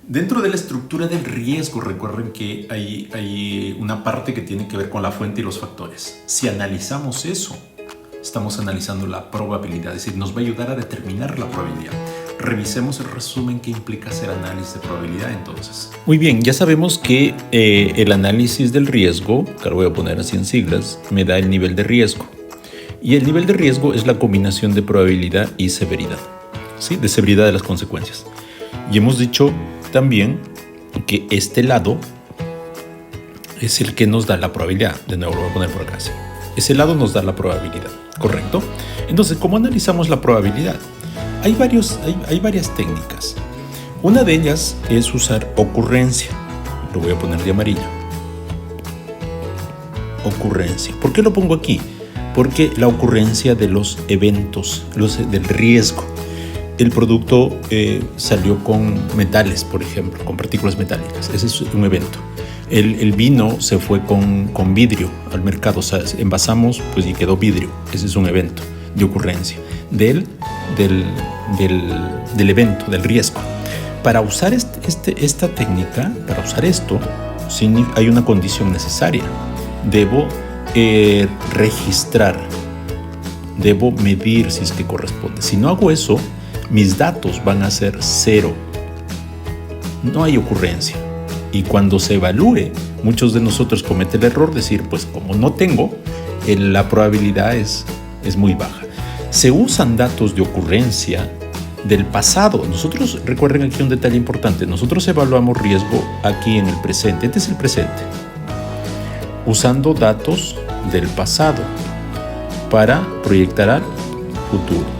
Dentro de la estructura del riesgo, recuerden que hay una parte que tiene que ver con la fuente y los factores. Si analizamos eso, estamos analizando la probabilidad, es decir, nos va a ayudar a determinar la probabilidad. Revisemos el resumen que implica hacer análisis de probabilidad entonces. Muy bien, ya sabemos que el análisis del riesgo, que lo voy a poner así en siglas, me da el nivel de riesgo. Y el nivel de riesgo es la combinación de probabilidad y severidad, ¿sí? De severidad de las consecuencias. Y hemos dicho también que este lado es el que nos da la probabilidad. De nuevo lo voy a poner por acá. ¿Sí? Ese lado nos da la probabilidad, ¿correcto? Entonces, ¿cómo analizamos la probabilidad? Hay varias técnicas. Una de ellas es usar ocurrencia. Lo voy a poner de amarillo. Ocurrencia. ¿Por qué lo pongo aquí? Porque la ocurrencia de los eventos, del riesgo. El producto salió con metales, por ejemplo, con partículas metálicas. Ese es un evento. El vino se fue con vidrio al mercado. O sea, envasamos pues, y quedó vidrio. Ese es un evento de ocurrencia del evento, del riesgo. Para usar esta técnica, para usar esto, hay una condición necesaria. Debo registrar, debo medir si es que corresponde. Si no hago eso, mis datos van a ser cero. No hay ocurrencia. Y cuando se evalúe, muchos de nosotros cometen el error de decir, pues como no tengo, la probabilidad es muy baja. Se usan datos de ocurrencia del pasado. Nosotros, recuerden aquí un detalle importante, nosotros evaluamos riesgo aquí en el presente. Este es el presente. Usando datos del pasado para proyectar al futuro.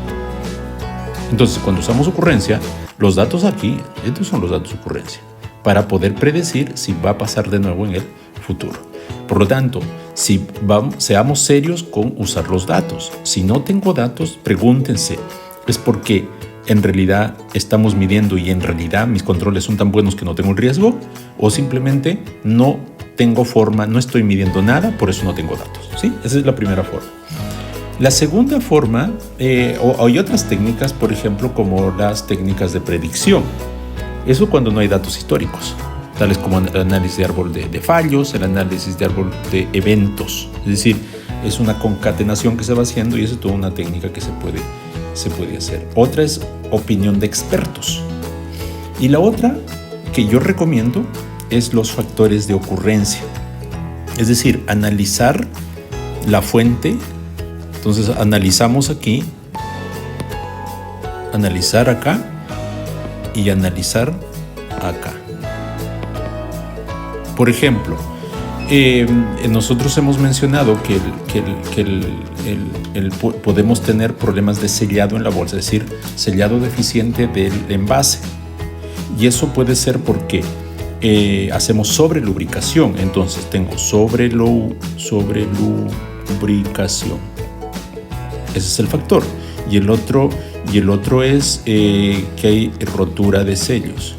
Entonces, cuando usamos ocurrencia, los datos aquí, estos son los datos de ocurrencia, para poder predecir si va a pasar de nuevo en el futuro. Por lo tanto, seamos serios con usar los datos. Si no tengo datos, pregúntense, ¿es porque en realidad estamos midiendo y en realidad mis controles son tan buenos que no tengo el riesgo? ¿O simplemente no tengo forma, no estoy midiendo nada, por eso no tengo datos? ¿Sí? Esa es la primera forma. La segunda forma, hay otras técnicas, por ejemplo, como las técnicas de predicción. Eso cuando no hay datos históricos, tales como el análisis de árbol de fallos, el análisis de árbol de eventos. Es decir, es una concatenación que se va haciendo y eso es toda una técnica que se puede hacer. Otra es opinión de expertos. Y la otra que yo recomiendo es los factores de ocurrencia. Es decir, analizar la fuente. Entonces analizamos aquí, analizar acá y analizar acá. Por ejemplo, nosotros hemos mencionado que podemos tener problemas de sellado en la bolsa, es decir, sellado deficiente del envase. Y eso puede ser porque hacemos sobrelubricación. Entonces tengo sobrelubricación. Ese es el factor. Y el otro es que hay rotura de sellos.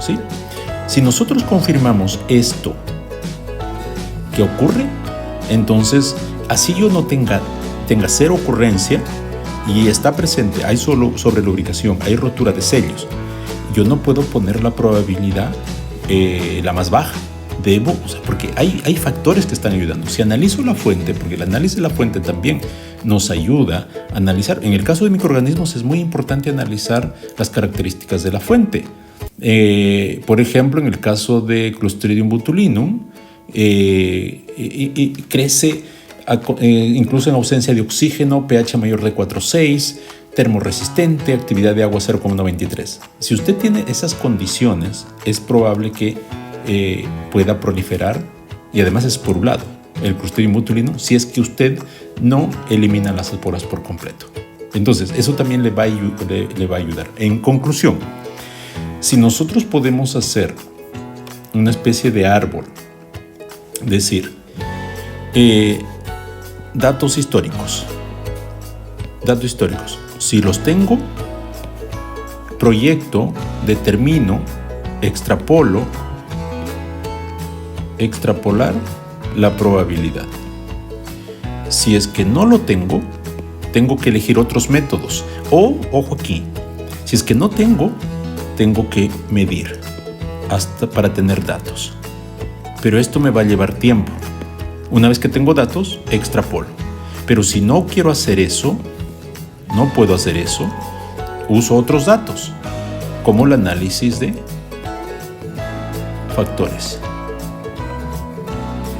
¿Sí? Si nosotros confirmamos esto que ocurre, entonces así yo no tenga cero ocurrencia y está presente, hay solo sobrelubricación, hay rotura de sellos, yo no puedo poner la probabilidad la más baja. Porque hay factores que están ayudando. Si analizo la fuente, porque el análisis de la fuente también nos ayuda a analizar. En el caso de microorganismos es muy importante analizar las características de la fuente. Por ejemplo, en el caso de Clostridium botulinum, crece incluso en ausencia de oxígeno, pH mayor de 4,6, termorresistente, actividad de agua 0,93. Si usted tiene esas condiciones, es probable que pueda proliferar y además es porulado el Clostridium botulinum si es que usted no elimina las esporas por completo. Entonces, eso también le va a ayudar. En conclusión, si nosotros podemos hacer una especie de árbol, es decir, datos históricos, si los tengo, proyecto, determino, extrapolar la probabilidad. Si es que no lo tengo que elegir otros métodos. O, ojo aquí, si es que no tengo, tengo que medir hasta para tener datos. Pero esto me va a llevar tiempo. Una vez que tengo datos, extrapolo. Pero si no quiero hacer eso, no puedo hacer eso, uso otros datos, como el análisis de factores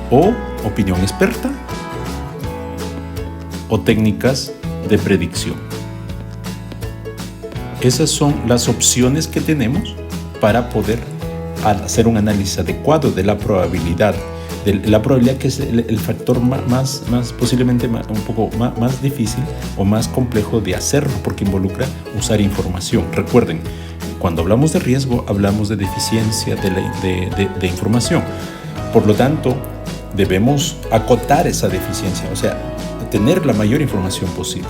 o opinión experta o técnicas de predicción. Esas son las opciones que tenemos para poder hacer un análisis adecuado de la probabilidad. La probabilidad, que es el factor más posiblemente un poco más difícil o más complejo de hacerlo, porque involucra usar información. Recuerden, cuando hablamos de riesgo, hablamos de deficiencia de información. Por lo tanto, debemos acotar esa deficiencia, o sea, tener la mayor información posible.